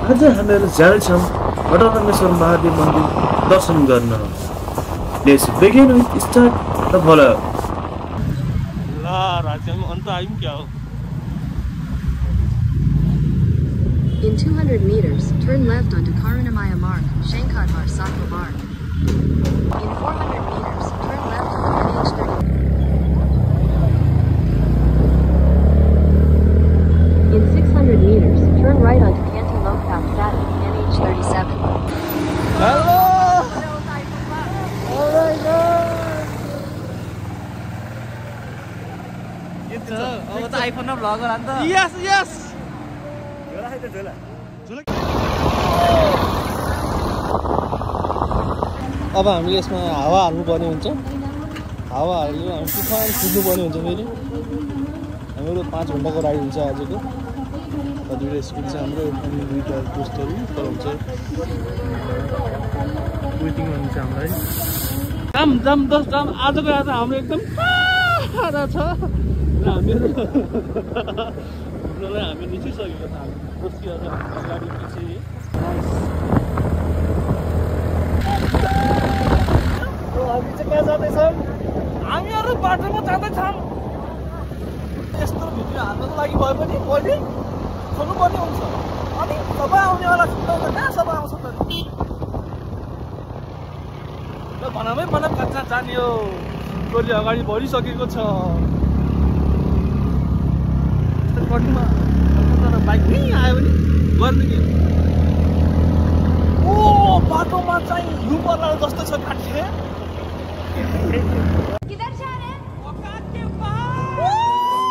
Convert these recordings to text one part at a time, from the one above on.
आज हामीहरू जानेछौँ घटनामेश्वर महादेव मन्दिर दर्शन गर्न। Let's begin with start the vlog. ल राज्यमा अन्त आयौँ क्या हो। In 200 meters, turn left onto Karanamaya Marg, Shankadvar Sakwa Marg. In 400 meters, turn left onto NH30. In 600 meters, turn right onto Kanti Lokap Sat, NH37. Hello! Alright, अब त आइफोनमा vlog होला नि त। Yes, yes! अब हामीले यसमा हावा हाल्नुपर्ने हुन्छ। हावा हालेर हामी तुफान कुद्नुपर्ने हुन्छ। फेरि हाम्रो 5 घन्टाको राइड हुन्छ आजको। दुईवटा स्कुल छ हाम्रो अनि दुईवटा दोस्तहरू तर हुन्छ वेटिङमा हुन्छ हामीलाई। जाम जाम दस जाम आजको आज हाम्रो एकदम टाढा छ र हामीहरू हामी निस्किसकेको छ। हामी बसिरहेको छ गाडी पछि। हामी चाहिँ कहाँ जाँदैछौँ? हामीहरू बाटोमा जाँदैछौँ। यस्तो भिडियो हाल्नको लागि भए पनि पहिले खोल्नुपर्ने हुन्छ। अनि सबै आउनेवाला सुन्दैन कहाँ सबै आउँछ त? भनमै भन कहाँ जाने हो? टोली अगाडि बढिसकेको छ। कटिङमा बाइक नै आयो भने गर्ने के? ओ बाटोमा चाहिँ हिउँ पर्ला जस्तो छ काठे।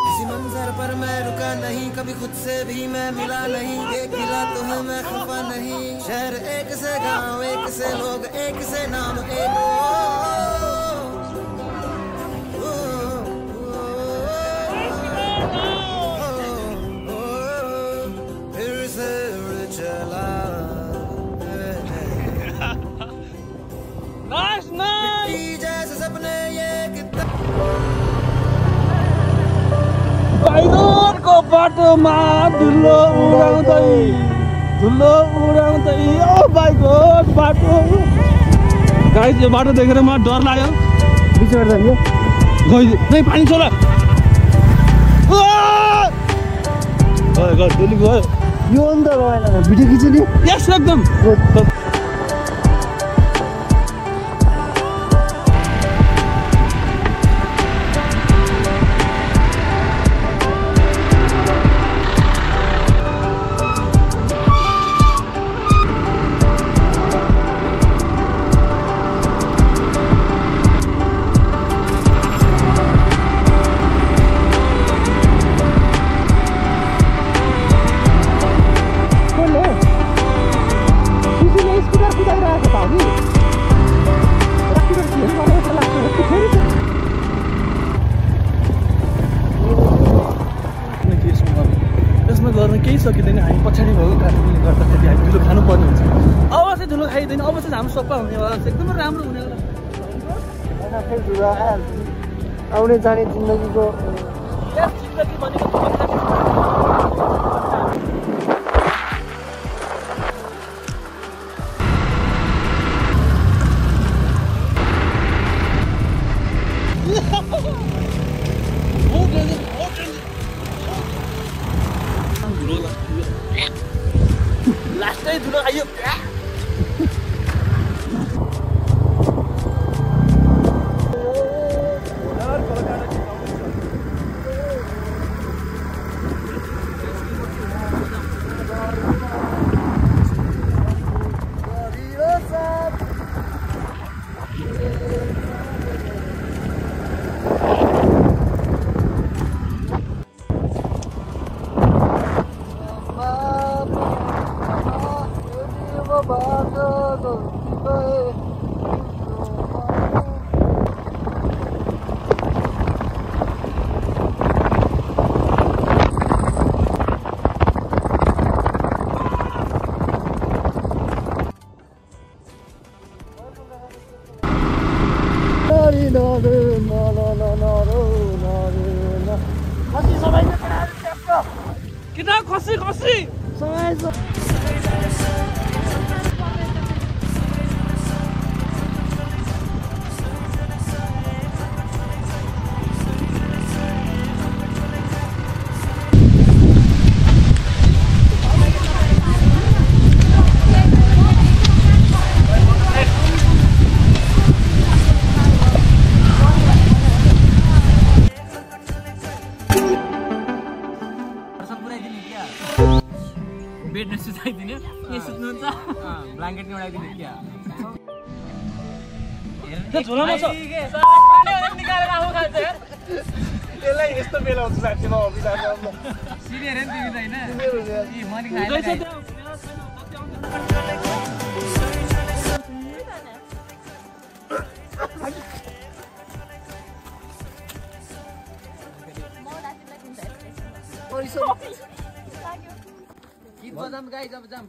किसी मंजर पर मैं रुका नहीं, कभी खुद से भी मैं मिला नहीं। एक मिला तो है मैं खफा नहीं। शहर एक से गांव एक से लोग एक से नाम एक। फिर से उड़ चला नाइस नाइस जैसे सपने ये कितना। बाइदरको बाटोमा धुलो उडाउँदै ओ माइ गॉड बाटो। गाइस यो बाटो देखेर मलाई डर लाग्यो। बिचबाट जाने गइ नै पानी छोला। गयो गयो डोली गयो। यो अन्त रहेन भिडियो खिच्यो नि। यस एकदम। गर्न केही सकिँदैन। हामी पछाडि भएको कारणले गर्दाखेरि हामी धुलो खानुपर्ने हुन्छ। अब चाहिँ धुलो खाइँदैन। अब चाहिँ हाम्रो सफा हुनेवाला छ। एकदमै राम्रो हुनेवाला आउने जाने जिन्दगीको जिन्दगी भनेको लास्टै धुलो आयो। Kita khasi. बेडमा सुताइदिने के सुत्नुहुन्छ ब्ल्याङ्केट उडाइदिने क्या झोलामा छ निकालेर आफू खान्छ यार त्यसलाई यस्तो बेला हुन्छ साथीमा अफिस आएर सिनियर हैन तिमी त हैन ए मनी खाइले गीत बजाम गाइस अब जाम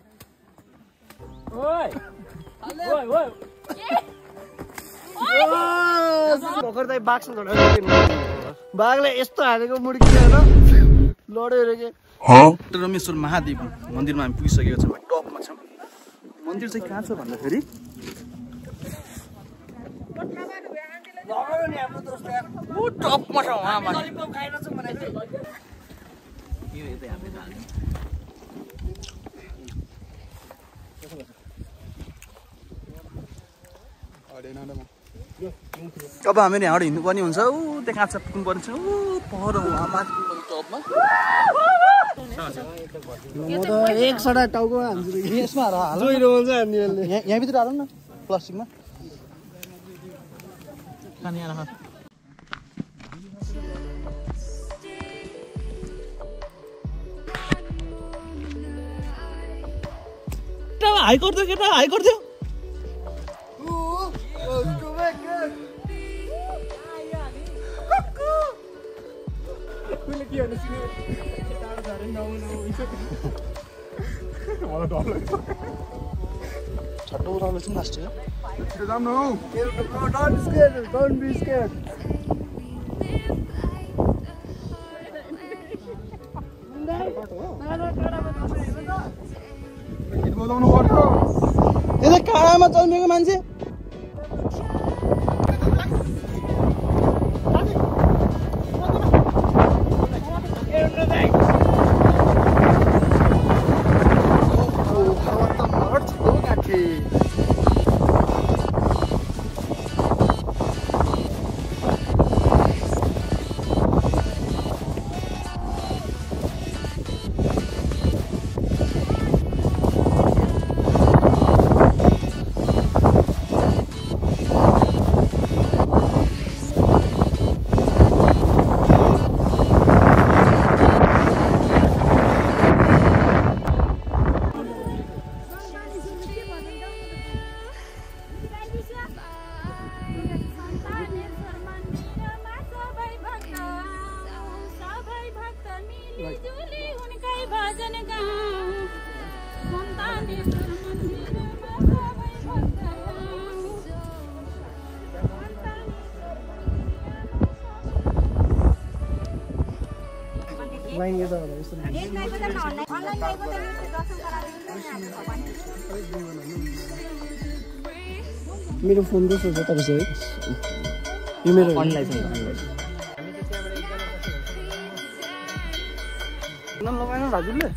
ओइ ओइ ओइ भर्खर दाइ बाघ बाघले यस्तो हालेको मुड्की होइन लड्यो अरे के रमेश्वर महादेव मन्दिरमा हामी पुगिसकेका छौँ टपमा छौँ मन्दिर चाहिँ कहाँ छ भन्दाखेरि टपमा छ अब हामीहरू यहाँबाट हिँड्नुपर्ने हुन्छ ऊ त्यहाँ छ पुग्नु पर्ने छ ऊ पर टपमा म त एक सडा टाउको हान्छु यसमा जोइरहन्छ हामीहरूले यहाँभित्र हालौँ न प्लास्टिकमा हाई गरिदियो केटा हाई गरिदियो छट्टो उठाउनु चाहिँ लास्ट Don't be scared. यसले काँडामा चल्मेको मान्छे मेरो फोन को सोच तपाईँ है यो मेरो अनलाइन लगाएन हजुरले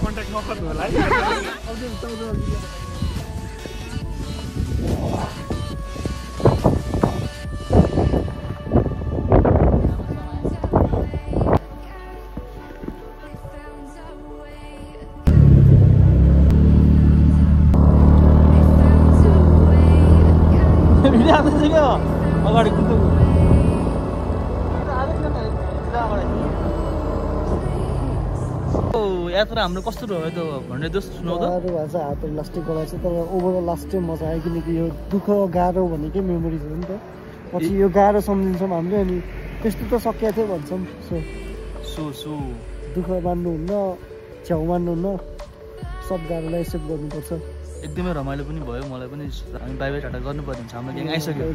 कन्ट्याक्ट नगर्नु होला है फेरि आउँदैछ क्या अगाडि कुद्नु यात्रा हाम्रो कस्तो रह्यो त भन्ने जस्तो सुनाउ त गाह्रो भएको छ हातहरू लास्टै गराएको छ तर ओभरअल लास्ट चाहिँ मजा आयो किनकि यो दुःख गाह्रो भनेकै मेमोरिज हो नि त पछि यो गाह्रो सम्झिन्छौँ हामीले अनि त्यस्तो त सकिएको थियो भन्छौँ सो दुःख मान्नुहुन्न छेउ मान्नुहुन्न सब गाह्रोलाई एक्सेप्ट गर्नुपर्छ एकदमै रमाइलो पनि भयो मलाई पनि हामी बाई बाई टाटा गर्नुपर्ने हुन्छ हाम्रो ग्याङ आइसक्यो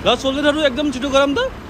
ल सोल्जरहरू एकदम छिटो गरौँ त